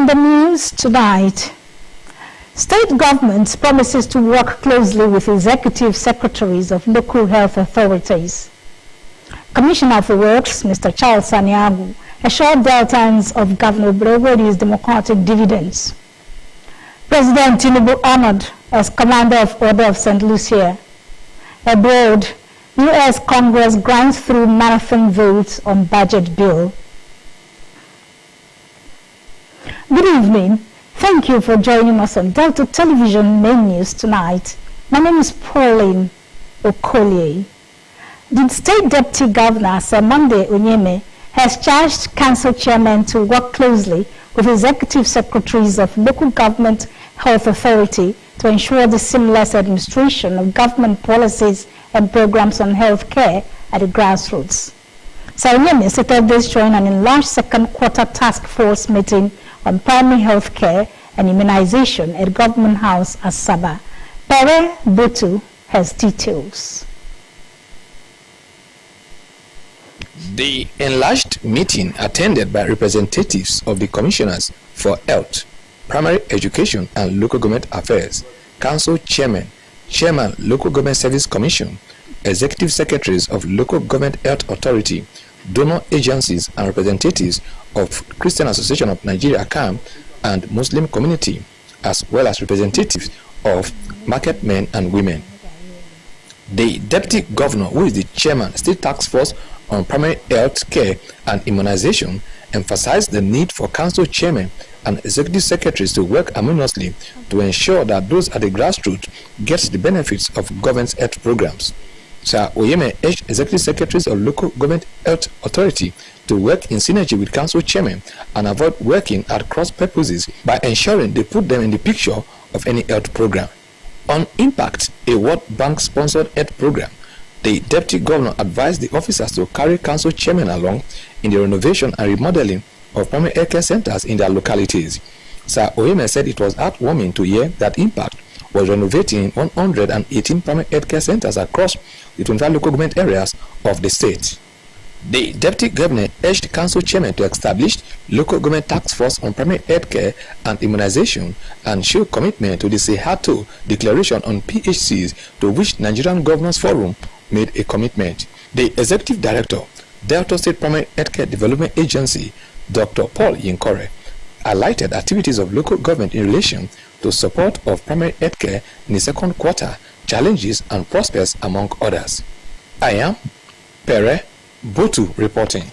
In the news tonight, state government promises to work closely with executive secretaries of local health authorities. Commissioner for Works, Mr. Charles Aniagwu, assured Deltans of Governor Oborowori's democratic dividends. President Tinubu honored as Commander of Order of St. Lucia. Abroad, U.S. Congress grinds through marathon votes on budget bill. Good evening. Thank you for joining us on Delta Television Main News tonight. My name is Pauline Okolie. The State Deputy Governor, Sir Monday Onyeme, has charged Council Chairmen to work closely with Executive Secretaries of Local Government Health Authority to ensure the seamless administration of government policies and programs on health care at the grassroots. Sir Onyeme stated this during an enlarged second quarter task force meeting on primary health care and immunization at Government House, Asaba. Pere Botu has details. The enlarged meeting, attended by representatives of the Commissioners for Health, Primary Education and Local Government Affairs, Council Chairman, Chairman Local Government Service Commission, Executive Secretaries of Local Government Health Authority, donor agencies and representatives of Christian Association of Nigeria (CAM) and Muslim community, as well as representatives of market men and women. The Deputy Governor, who is the Chairman, State Task Force on Primary Health Care and Immunization, emphasized the need for Council Chairmen and Executive Secretaries to work harmoniously to ensure that those at the grassroots get the benefits of government's health programs. Sir Onyeme urged Executive Secretaries of Local Government Health Authority to work in synergy with Council Chairmen and avoid working at cross purposes by ensuring they put them in the picture of any health program. On Impact, a World Bank-sponsored health program, the Deputy Governor advised the officers to carry Council Chairmen along in the renovation and remodeling of primary health care centers in their localities. Sir Onyeme said it was heartwarming to hear that Impact was renovating 118 primary health care centers across the 25 local government areas of the state. The Deputy Governor urged Council Chairman to establish local government task force on primary health care and immunization and show commitment to the Sehato Declaration on PHCs, to which Nigerian Governors Forum made a commitment. The Executive Director, Delta State Primary Healthcare Development Agency, Dr. Paul Yinkore, highlighted activities of local government in relation to support of primary healthcare in the second quarter, challenges and prospects among others. I am Pere Botu reporting.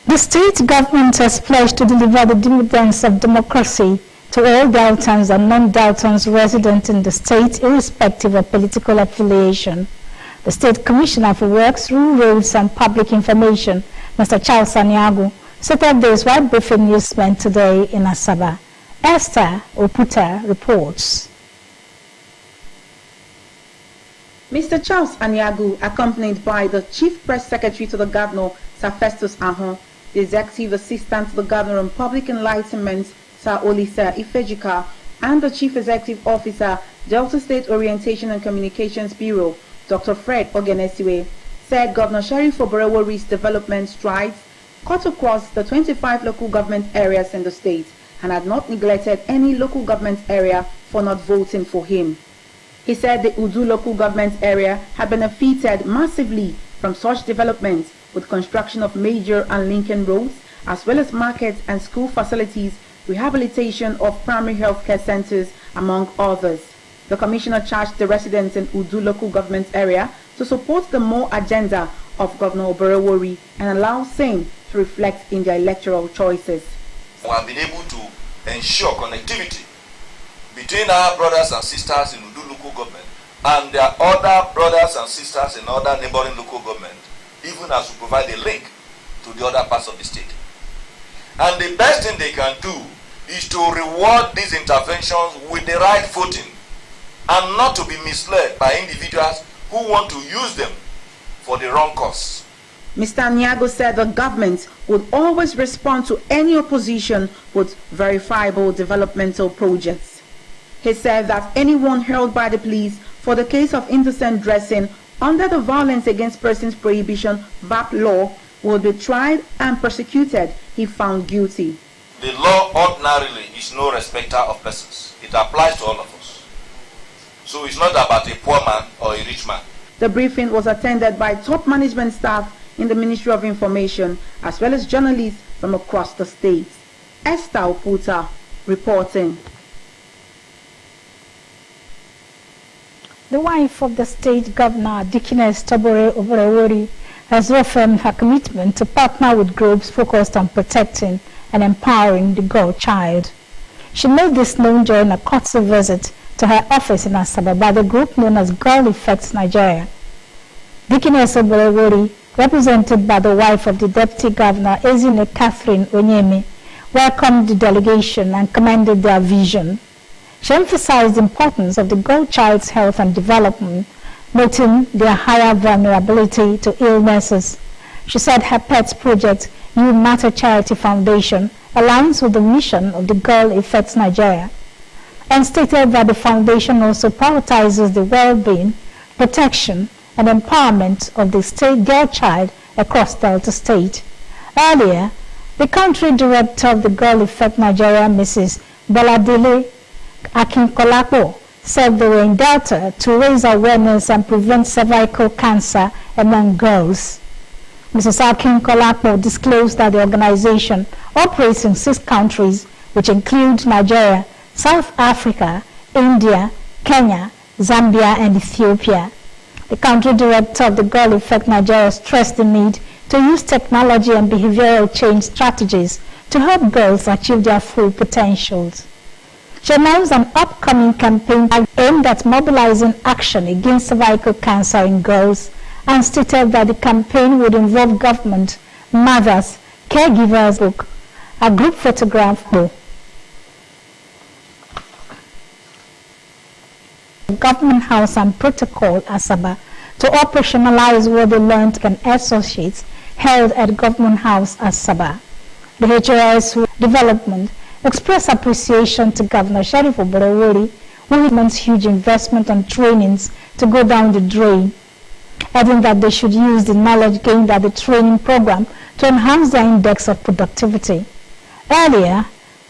The state government has pledged to deliver the dividends of democracy to all Deltans and non-Deltans resident in the state, irrespective of political affiliation. The State Commissioner for Works, Rural Roads and Public Information, Mr. Charles Aniagwu, stated this while briefing newsmen today in Asaba. Esther Oputa reports. Mr. Charles Aniagwu, accompanied by the Chief Press Secretary to the Governor, Sir Festus Ahon, the Executive Assistant to the Governor on Public Enlightenment, Sir Olisa Ifejika, and the Chief Executive Officer, Delta State Orientation and Communications Bureau, Dr. Fred Ogenesiwe, said Governor Sheriff Oborowori's development strides cut across the 25 local government areas in the state and had not neglected any local government area for not voting for him. He said the Udu local government area had benefited massively from such developments, with construction of major and linking roads, as well as markets and school facilities, rehabilitation of primary health care centers, among others. The Commissioner charged the residents in Udu local government area to support the more agenda of Governor Oborowori and allow same to reflect in their electoral choices. We have been able to ensure connectivity between our brothers and sisters in Udu local government and their other brothers and sisters in other neighboring local government, even as we provide a link to the other parts of the state. And the best thing they can do is to reward these interventions with the right footing and not to be misled by individuals who want to use them for the wrong cause. Mr. Aniagwu said the government would always respond to any opposition with verifiable developmental projects. He said that anyone held by the police for the case of indecent dressing under the Violence Against Persons Prohibition (VAP) law will be tried and prosecuted if found guilty. The law ordinarily is no respecter of persons. It applies to all of us. So it's not about a poor man or a rich man. The briefing was attended by top management staff in the Ministry of Information as well as journalists from across the state. Esther Oputa reporting. The wife of the state governor, Dikines Tobore Oborewori, has reaffirmed her commitment to partner with groups focused on protecting and empowering the girl child. She made this known during a courtesy visit to her office in Asaba by the group known as Girl Effects Nigeria. Dikines Oborewori, represented by the wife of the Deputy Governor, Ezine Catherine Onyeme, welcomed the delegation and commended their vision. She emphasized the importance of the girl child's health and development, noting their higher vulnerability to illnesses. She said her PETS project, You Matter Charity Foundation, aligns with the mission of the Girl Effects Nigeria, and stated that the foundation also prioritizes the well-being, protection, and empowerment of the state girl child across Delta State. Earlier, the country director of the Girl Effect Nigeria, Mrs. Boladile Akinkolapo, said they were in Delta to raise awareness and prevent cervical cancer among girls. Mrs. Akinkolapo disclosed that the organization operates in 6 countries, which include Nigeria, South Africa, India, Kenya, Zambia, and Ethiopia. The country director of the Girl Effect Nigeria stressed the need to use technology and behavioral change strategies to help girls achieve their full potentials. She announced an upcoming campaign aimed at mobilizing action against cervical cancer in girls and stated that the campaign would involve government, mothers, caregivers, a group photograph, Government House and Protocol Asaba to operationalize what they learned and associates held at Government House Asaba. The HOS development expressed appreciation to Governor Sheriff Oborewori, who meant huge investment on trainings to go down the drain, adding that they should use the knowledge gained at the training program to enhance their index of productivity. Earlier,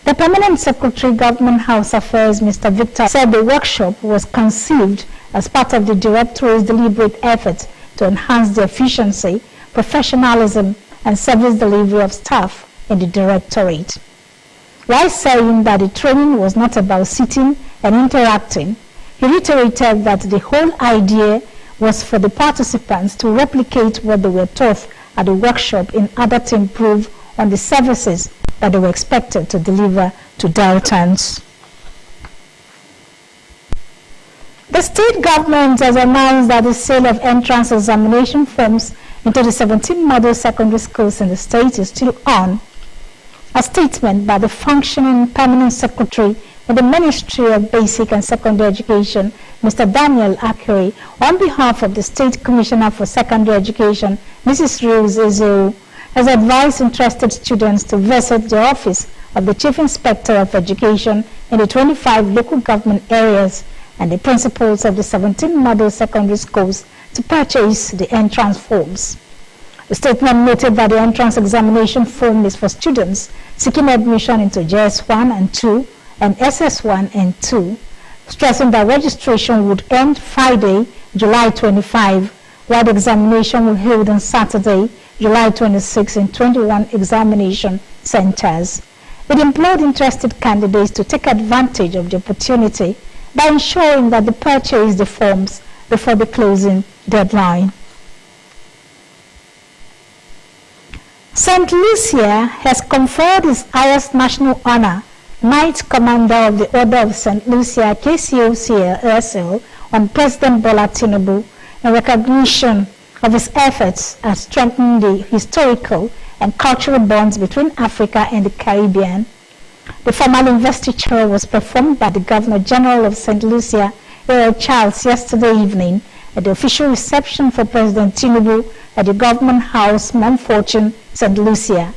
the Permanent Secretary, Government House Affairs, Mr. Victor, said the workshop was conceived as part of the Directorate's deliberate effort to enhance the efficiency, professionalism, and service delivery of staff in the Directorate. While saying that the training was not about sitting and interacting, he reiterated that the whole idea was for the participants to replicate what they were taught at the workshop in order to improve on the services that they were expected to deliver to Deltans. The state government has announced that the sale of entrance examination forms into the 17 model secondary schools in the state is still on. A statement by the functioning permanent secretary in the Ministry of Basic and Secondary Education, Mr. Daniel Akere, on behalf of the State Commissioner for Secondary Education, Mrs. Rose Ezeu, has advised interested students to visit the office of the Chief Inspector of Education in the 25 local government areas and the principals of the 17 model secondary schools to purchase the entrance forms. The statement noted that the entrance examination form is for students seeking admission into JS1 and 2 and SS1 and 2, stressing that registration would end Friday, July 25, while the examination will hold on Saturday, July 26 in 21 examination centers. It implored interested candidates to take advantage of the opportunity by ensuring that they purchase the forms before the closing deadline. St. Lucia has conferred its highest national honor, Knight Commander of the Order of St. Lucia, KCOCL, on President Bola Tinubu in recognition of his efforts at strengthening the historical and cultural bonds between Africa and the Caribbean. The formal investiture was performed by the Governor General of St. Lucia, A.L. Charles, yesterday evening at the official reception for President Tinubu at the Government House, Mount Fortune, St. Lucia.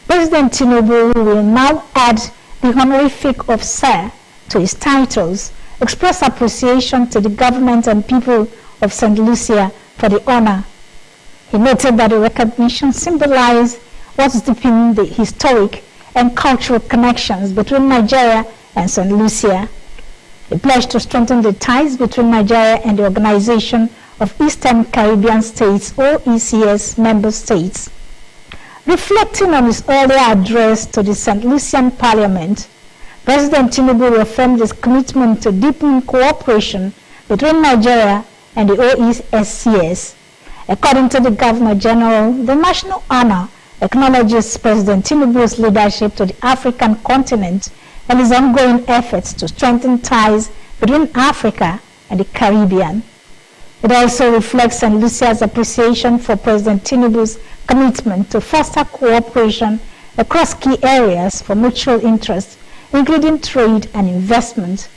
President Tinubu will now add the honorific of Sir to his titles, express appreciation to the government and people of St. Lucia for the honor. He noted that the recognition symbolized what's deepening the historic and cultural connections between Nigeria and St. Lucia. He pledged to strengthen the ties between Nigeria and the Organization of Eastern Caribbean States, OECS member states. Reflecting on his earlier address to the St. Lucian Parliament, President Tinubu reaffirmed his commitment to deepening cooperation between Nigeria and the OESCS. According to the Governor General, the national honor acknowledges President Tinubu's leadership to the African continent and his ongoing efforts to strengthen ties between Africa and the Caribbean. It also reflects St. Lucia's appreciation for President Tinubu's commitment to foster cooperation across key areas for mutual interest, including trade and investment,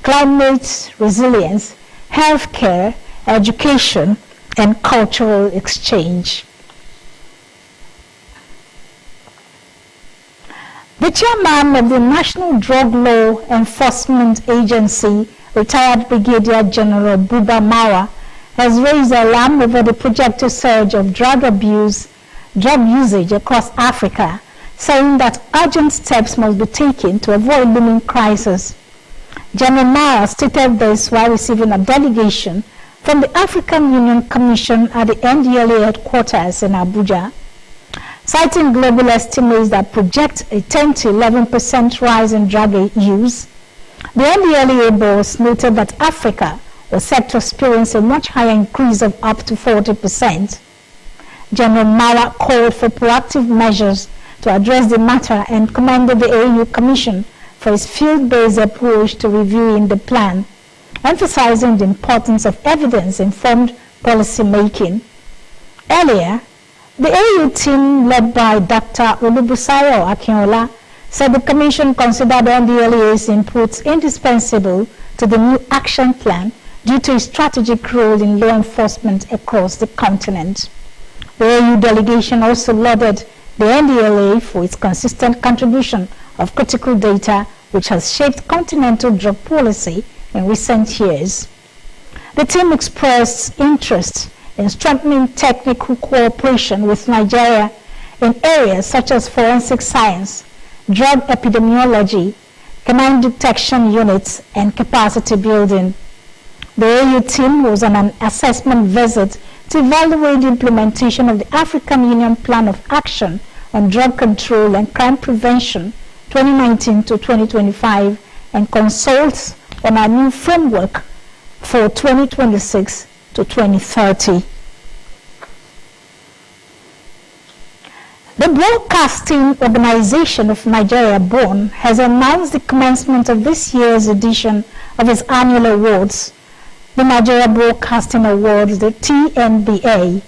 climate resilience, healthcare, education, and cultural exchange. The chairman of the National Drug Law Enforcement Agency, retired Brigadier General Buba Marwa, has raised alarm over the projected surge of drug usage across Africa, saying that urgent steps must be taken to avoid looming crisis. General Marwa stated this while receiving a delegation from the African Union Commission at the NDLA headquarters in Abuja. Citing global estimates that project a 10 to 11% rise in drug use, the NDLEA boss noted that Africa was set to experience a much higher increase of up to 40%. General Marwa called for proactive measures to address the matter and commended the AU Commission for its field-based approach to reviewing the plan, emphasizing the importance of evidence-informed policy making. Earlier, the AU team led by Dr. Olubusayo Akinola said the Commission considered NDLEA's inputs indispensable to the new action plan due to its strategic role in law enforcement across the continent. The AU delegation also lauded the NDLEA for its consistent contribution of critical data which has shaped continental drug policy in recent years. The team expressed interest in strengthening technical cooperation with Nigeria in areas such as forensic science, drug epidemiology, canine detection units, and capacity building. The AU team was on an assessment visit to evaluate the implementation of the African Union Plan of Action on Drug Control and Crime Prevention 2019 to 2025 and consult on a new framework for 2026 to 2030. The Broadcasting Organization of Nigeria, BON, has announced the commencement of this year's edition of its annual awards, the Nigeria Broadcasting Awards, the TNBA.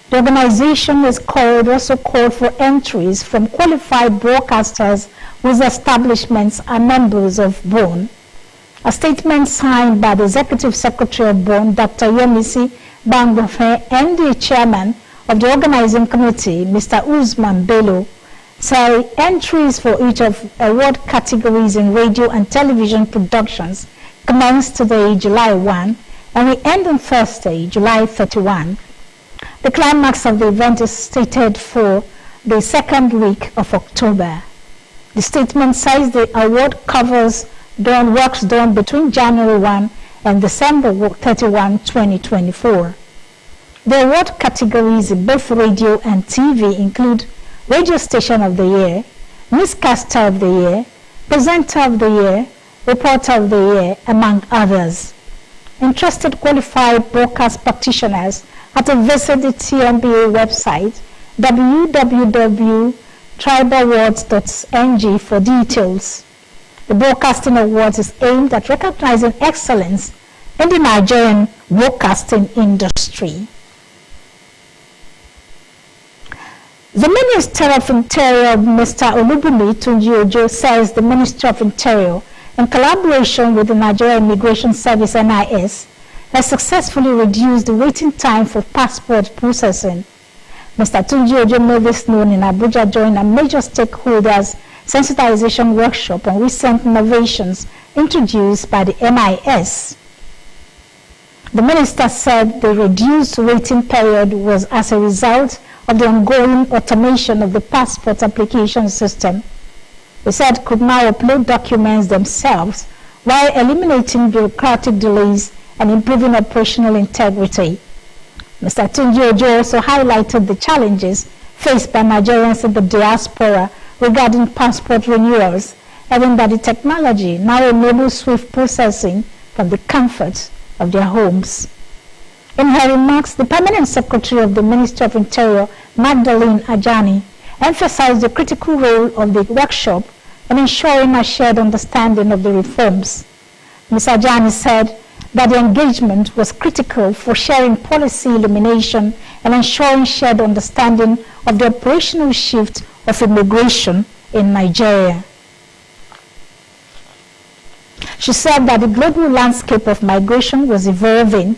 The organization also called for entries from qualified broadcasters whose establishments are members of BON. A statement signed by the Executive Secretary of BON, Dr. Yemisi Bangofe, and the Chairman of the Organizing Committee, Mr. Usman Bello, say entries for each of award categories in radio and television productions commence today, July 1, and will end on Thursday, July 31. The climax of the event is stated for the second week of October. The statement says the award covers works done between January 1 and December 31, 2024. The award categories in both radio and TV include Radio Station of the Year, Newscaster of the Year, Presenter of the Year, Reporter of the Year, among others. Interested qualified broadcast practitioners have to visit the TNBA website www.tribeawards.ng for details. The Broadcasting Awards is aimed at recognizing excellence in the Nigerian broadcasting industry. The Minister of Interior, Mr. Olubunmi Tunji-Ojo, says the Ministry of Interior, in collaboration with the Nigeria Immigration Service (NIS), has successfully reduced the waiting time for passport processing. Mr. Tunji-Ojo made this known in Abuja during a major stakeholders sensitization workshop on recent innovations introduced by the NIS. The minister said the reduced waiting period was as a result of the ongoing automation of the passport application system. He said could now upload documents themselves while eliminating bureaucratic delays and improving operational integrity. Mr. Tunji Ojo also highlighted the challenges faced by Nigerians in the diaspora regarding passport renewals, adding that the technology now enables swift processing from the comfort of their homes. In her remarks, the Permanent Secretary of the Ministry of Interior, Magdalene Ajani, emphasized the critical role of the workshop in ensuring a shared understanding of the reforms. Ms. Ajani said that the engagement was critical for sharing policy illumination and ensuring shared understanding of the operational shift of immigration in Nigeria. She said that the global landscape of migration was evolving.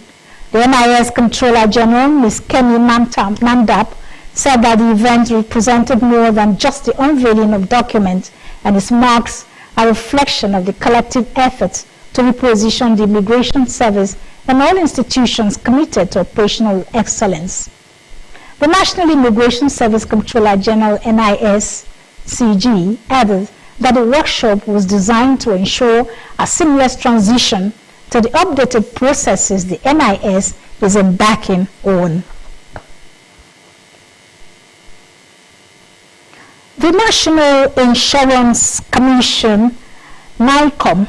The NIS Controller General, Ms. Kemi Mandap, said that the event represented more than just the unveiling of documents, and its marks a reflection of the collective efforts to reposition the immigration service and all institutions committed to operational excellence. The National Immigration Service Controller General, NIS CG, added that the workshop was designed to ensure a seamless transition to the updated processes the NIS is embarking on. The National Insurance Commission, NICOM,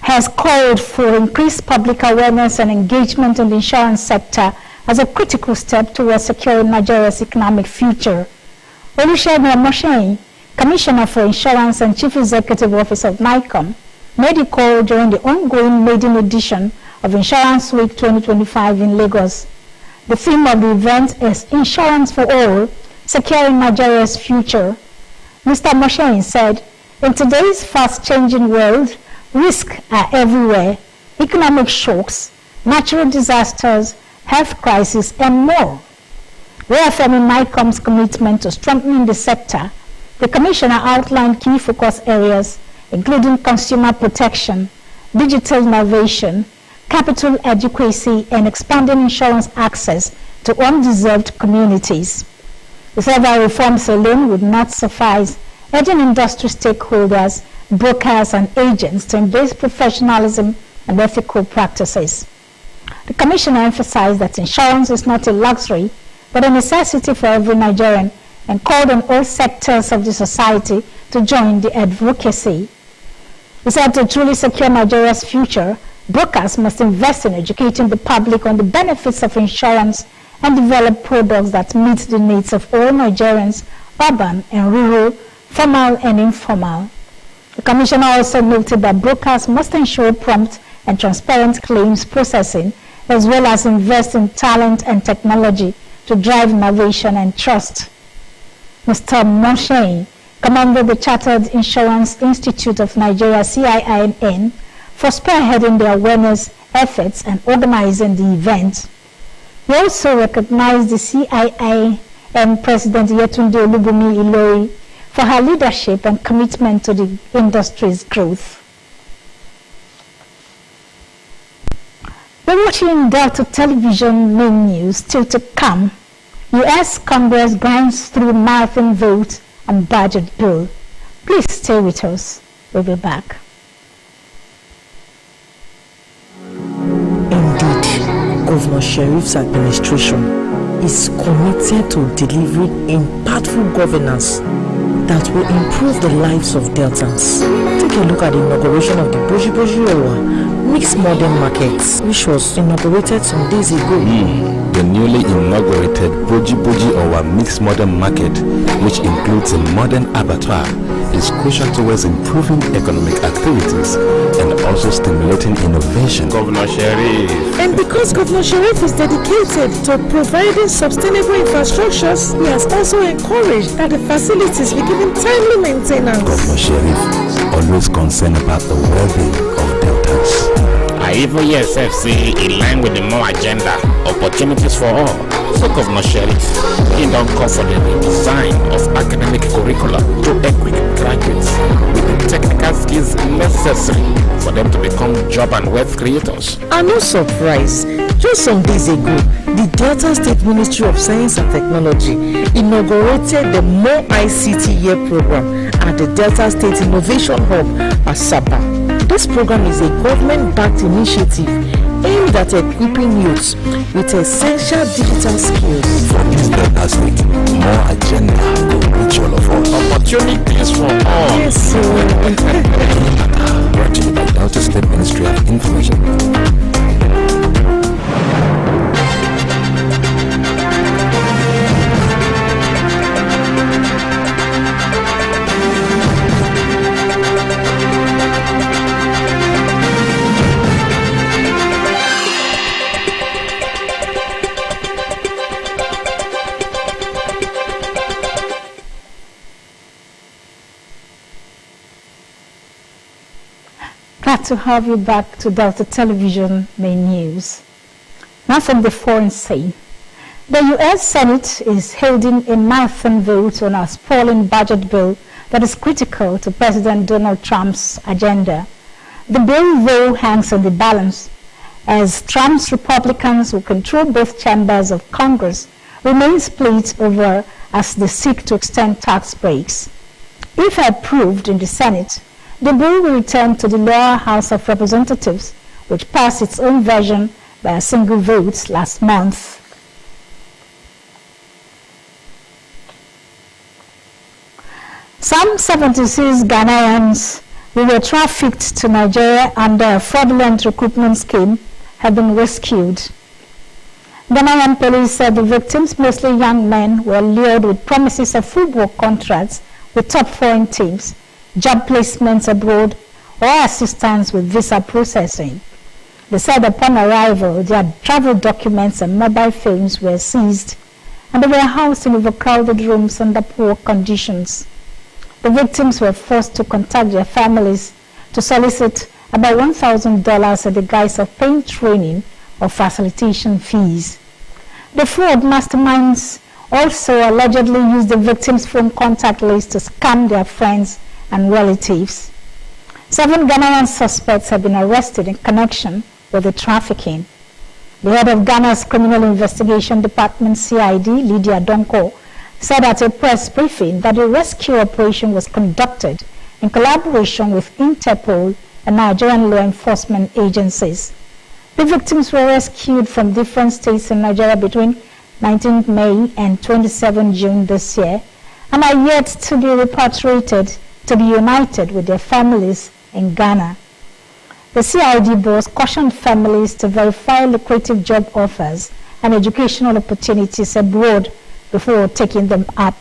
has called for increased public awareness and engagement in the insurance sector as a critical step towards securing Nigeria's economic future. Olusegun Omoseyin, Commissioner for Insurance and Chief Executive Officer of NICOM, made a call during the ongoing maiden edition of Insurance Week 2025 in Lagos. The theme of the event is Insurance for All, Securing Nigeria's Future. Mr. Omoseyin said, in today's fast-changing world, risks are everywhere: economic shocks, natural disasters, health crisis, and more. Reaffirming NICOM's commitment to strengthening the sector, the Commissioner outlined key focus areas, including consumer protection, digital innovation, capital adequacy, and expanding insurance access to undeserved communities. The several reforms alone would not suffice, urging industry stakeholders, brokers, and agents to embrace professionalism and ethical practices. The Commissioner emphasized that insurance is not a luxury, but a necessity for every Nigerian, and called on all sectors of the society to join the advocacy. He said to truly secure Nigeria's future, brokers must invest in educating the public on the benefits of insurance and develop products that meet the needs of all Nigerians, urban and rural, formal and informal. The Commissioner also noted that brokers must ensure prompt and transparent claims processing, as well as invest in talent and technology to drive innovation and trust. Mr. Omoseyin commended the Chartered Insurance Institute of Nigeria, CIIN, for spearheading the awareness efforts and organizing the event. He also recognized the CIIN President Yetunde Olubunmi Ilori for her leadership and commitment to the industry's growth. We're watching Delta Television main news. Still to come, U.S. Congress grinds through marathon vote and budget bill. Please stay with us. We'll be back. Indeed, Governor Sheriff's administration is committed to delivering impactful governance that will improve the lives of Deltans. Take a look at the inauguration of the Boji Owa Mixed Modern Market, which was inaugurated some days ago. The newly inaugurated Boji Owa Mixed Modern Market, which includes a modern abattoir, is crucial towards improving economic activities and also stimulating innovation. Governor Sheriff. And because Governor Sheriff is dedicated to providing sustainable infrastructures, he has also encouraged that the facilities be given timely maintenance. Governor Sheriff always concerned about the well-being of Deltas. I even hear SFC in line with the more agenda, opportunities for all. So Governor Sheriff, he don't call for the redesign of academic curricula to equip graduates with the technical skills necessary for them to become job and wealth creators. I'm no surprise. Just some days ago, the Delta State Ministry of Science and Technology inaugurated the More ICT Year program at the Delta State Innovation Hub, Asaba. This program is a government-backed initiative aimed at equipping youths with essential digital skills. For this Delta State, more agenda will reach all of us. Opportunities for all. Yes, sir. Brought to you by Delta State Ministry of Information. Glad to have you back to Delta Television Main News. Now from the foreign scene. The U.S. Senate is holding a marathon vote on a sprawling budget bill that is critical to President Donald Trump's agenda. The bill, though, hangs on the balance, as Trump's Republicans, who control both chambers of Congress, remain split over as they seek to extend tax breaks. If approved in the Senate, the bill will return to the lower House of Representatives, which passed its own version by a single vote last month. Some 76 Ghanaians who were trafficked to Nigeria under a fraudulent recruitment scheme have been rescued. Ghanaian police said the victims, mostly young men, were lured with promises of football contracts with top foreign teams, job placements abroad, or assistance with visa processing. They said upon arrival, their travel documents and mobile phones were seized, and they were housed in overcrowded rooms under poor conditions. The victims were forced to contact their families to solicit about $1,000 in the guise of paying training or facilitation fees. The fraud masterminds also allegedly used the victims' phone contact list to scam their friends and relatives. 7 Ghanaian suspects have been arrested in connection with the trafficking. The head of Ghana's Criminal Investigation Department, CID, Lydia Donko, said at a press briefing that the rescue operation was conducted in collaboration with Interpol and Nigerian law enforcement agencies. The victims were rescued from different states in Nigeria between 19 May and 27 June this year and are yet to be repatriated to be united with their families in Ghana. The CID boss cautioned families to verify lucrative job offers and educational opportunities abroad before taking them up.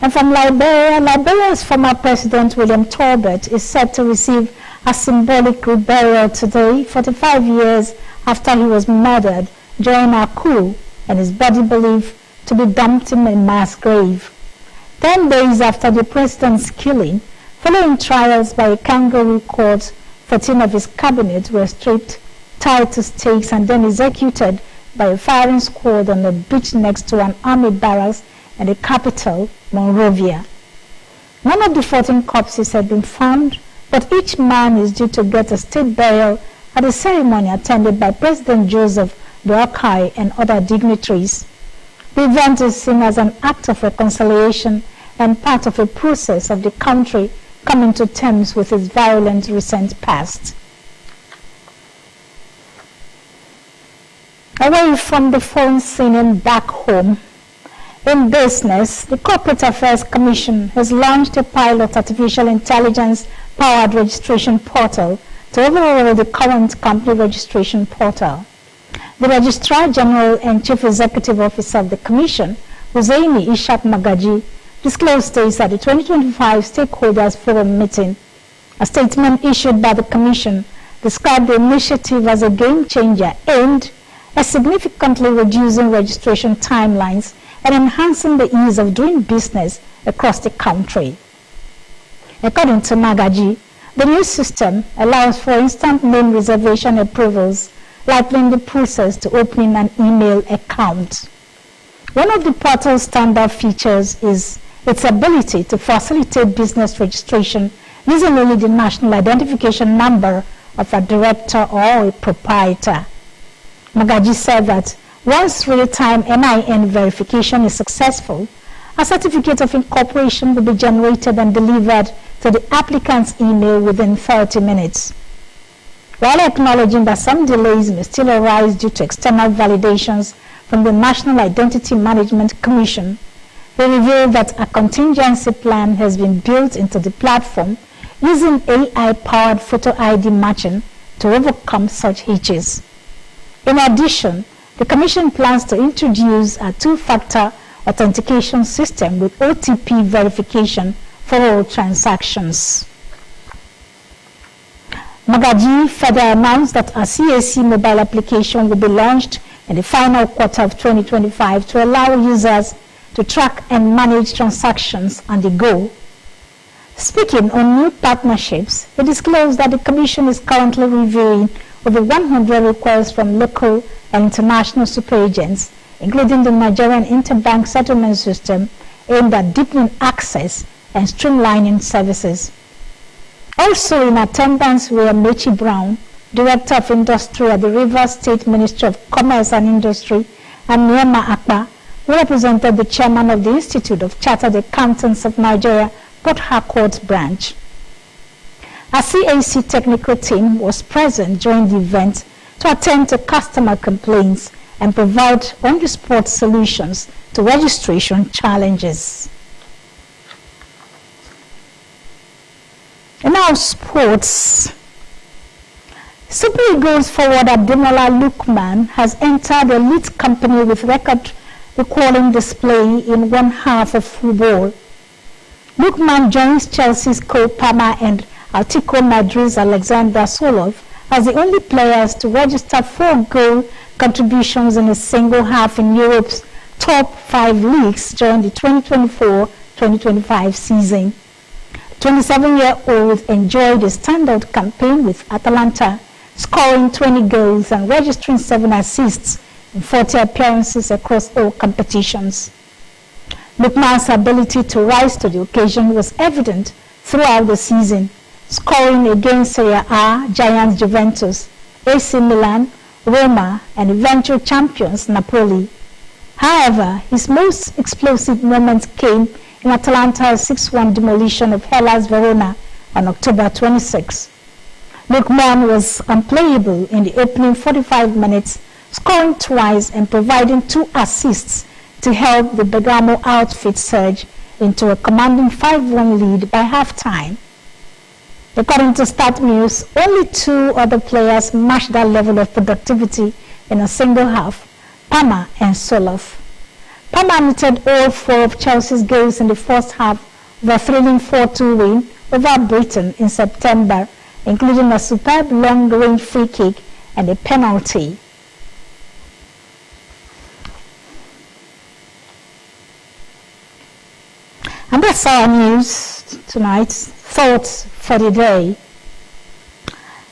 And from Liberia, Liberia's former President William Tolbert is set to receive a symbolic burial today, 45 years after he was murdered during a coup and his body believed to be dumped in a mass grave. 10 days after the president's killing, following trials by a kangaroo court, 13 of his cabinet were stripped, tied to stakes, and then executed by a firing squad on a beach next to an army barracks in the capital, Monrovia. None of the 14 corpses had been found, but each man is due to get a state burial at a ceremony attended by President Joseph Boakai and other dignitaries. The event is seen as an act of reconciliation and part of a process of the country coming to terms with its violent recent past. Away from the foreign scene and back home, in business, the Corporate Affairs Commission has launched a pilot artificial intelligence-powered registration portal to overhaul the current company registration portal. The Registrar General and Chief Executive Officer of the Commission, Hussaini Ishaq Magaji, disclosed this at the 2025 Stakeholders Forum meeting. A statement issued by the Commission described the initiative as a game changer aimed at significantly reducing registration timelines and enhancing the ease of doing business across the country. According to Magaji, the new system allows for instant name reservation approvals, lightening the process to opening an email account. One of the portal's standard features is its ability to facilitate business registration using only the national identification number of a director or a proprietor. Magaji said that once real-time NIN verification is successful, a certificate of incorporation will be generated and delivered to the applicant's email within 30 minutes. While acknowledging that some delays may still arise due to external validations from the National Identity Management Commission, they revealed that a contingency plan has been built into the platform using AI-powered photo ID matching to overcome such hitches. In addition, the Commission plans to introduce a two-factor authentication system with OTP verification for all transactions. Magaji further announced that a CAC mobile application will be launched in the final quarter of 2025 to allow users to track and manage transactions on the go. Speaking on new partnerships, he disclosed that the Commission is currently reviewing over 100 requests from local and international super agents, including the Nigerian Interbank Settlement System, aimed at deepening access and streamlining services. Also in attendance were Mechi Brown, Director of Industry at the Rivers State Ministry of Commerce and Industry, and Niema Akpa, who represented the chairman of the Institute of Chartered Accountants of Nigeria, Port Harcourt branch. A CAC technical team was present during the event to attend to customer complaints and provide on-the-spot solutions to registration challenges. And now sports. Super Eagles forward Ademola Lookman has entered a elite company with record-equalling display in one half of football. Lookman joins Chelsea's Cole Palmer and Atletico Madrid's Alexander Soloff as the only players to register 4 goal contributions in a single half in Europe's top 5 leagues during the 2024-2025 season. 27-year-old enjoyed a standout campaign with Atalanta, scoring 20 goals and registering 7 assists in 40 appearances across all competitions. Lookman's ability to rise to the occasion was evident throughout the season, scoring against Serie A giants Juventus, AC Milan, Roma, and eventual champions Napoli. However, his most explosive moments came in Atalanta's 6-1 demolition of Hellas Verona on October 26. Lookman was unplayable in the opening 45 minutes, scoring twice and providing 2 assists to help the Bergamo outfit surge into a commanding 5-1 lead by halftime. According to StatMuse, only 2 other players matched that level of productivity in a single half, Palmer and Soloff. Palmer knitted all 4 of Chelsea's goals in the first half of a thrilling 4-2 win over Brighton in September, including a superb long-range free kick and a penalty. And that's our news tonight. Thoughts for the day.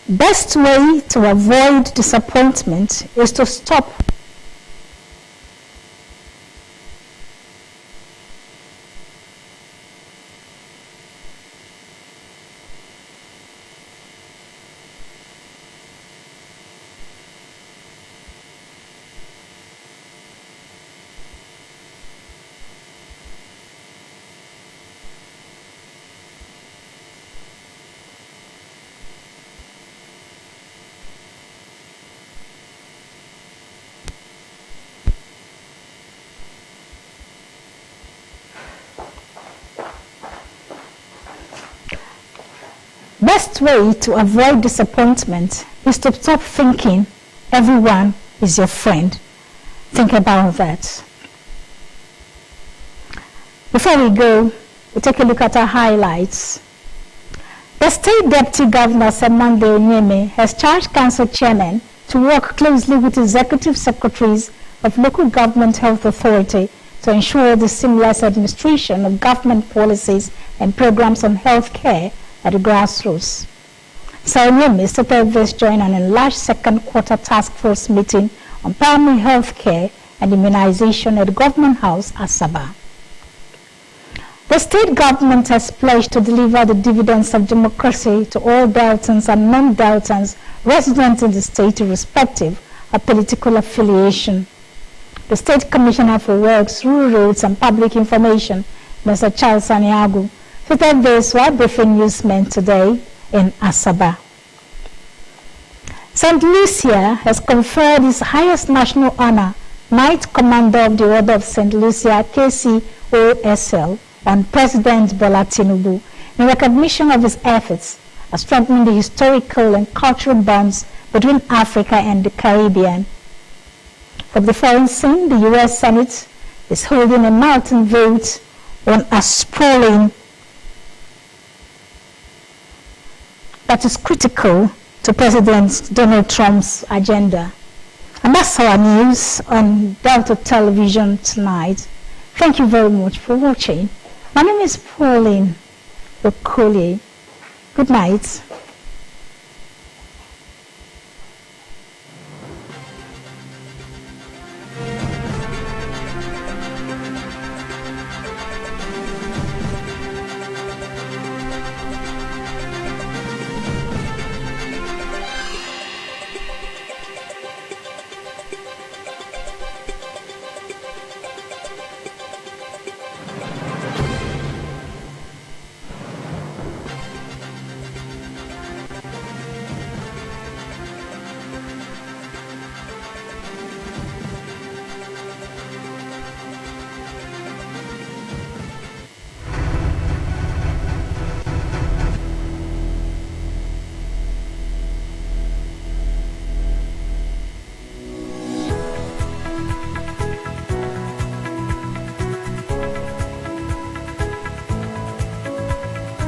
Best way to avoid disappointment is to stop Best way to avoid disappointment is to stop thinking everyone is your friend. Think about that. Before we go, we'll take a look at our highlights. The State Deputy Governor, Semande Onyeme, has charged Council Chairman to work closely with Executive Secretaries of Local Government Health Authority to ensure the seamless administration of government policies and programs on health care at the grassroots. Ceremony started this during an enlarged second quarter task force meeting on primary health care and immunization at the Government House, Asaba. The state government has pledged to deliver the dividends of democracy to all Deltans and non-Deltans resident in the state irrespective of political affiliation. The State Commissioner for Works, Rural Roads and Public Information, Mr. Charles Aniagu, stated this while briefing newsmen today in Asaba. St. Lucia has conferred his highest national honor, Knight Commander of the Order of St. Lucia, KCOSL, on President Bola Tinubu in recognition of his efforts at strengthening the historical and cultural bonds between Africa and the Caribbean. From the foreign scene, the U.S. Senate is holding a marathon vote on a sprawling that is critical to President Donald Trump's agenda. And that's our news on Delta Television tonight. Thank you very much for watching. My name is Pauline Okolie. Good night.